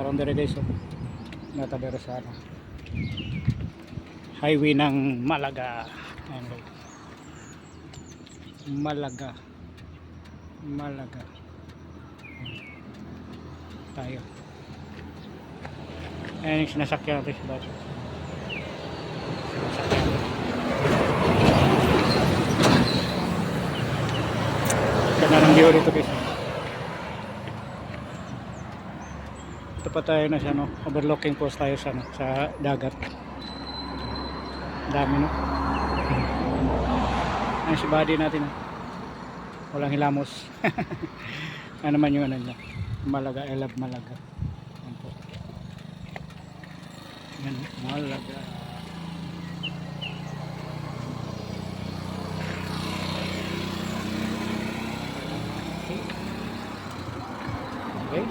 karon dire guys, oh. Natabero sa ano, highway ng Malaga. Ayan guys. Malaga tayo. Ayan yung sinasakyan natin sa baso. Sinasakyan. Ganda ng view dito guys. Ito pa tayo na sa ano, overlooking post tayo sa, ano, sa dagat. Dami no. Ayan si body natin. Walang hilamos. Ano naman yung ano niya. Malaga, I love Malaga. Ayan po. Ayan, Malaga. Okay.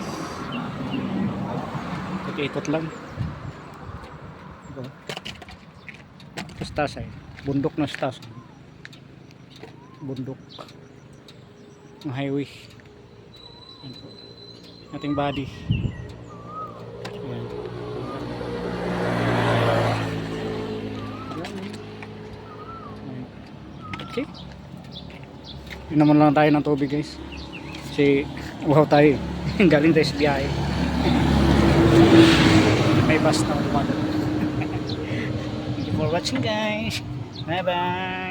Ikot lang. Ito. Stasay. Bundok na stasay. Bundok. Ang highway. Ayan po. Ating body. Ayan. Okay. Yun naman lang tayo ng tubig guys. Kasi wow tayo. Galing tayo sa biyahe. May bus na umaga. Thank you for watching guys. Bye bye.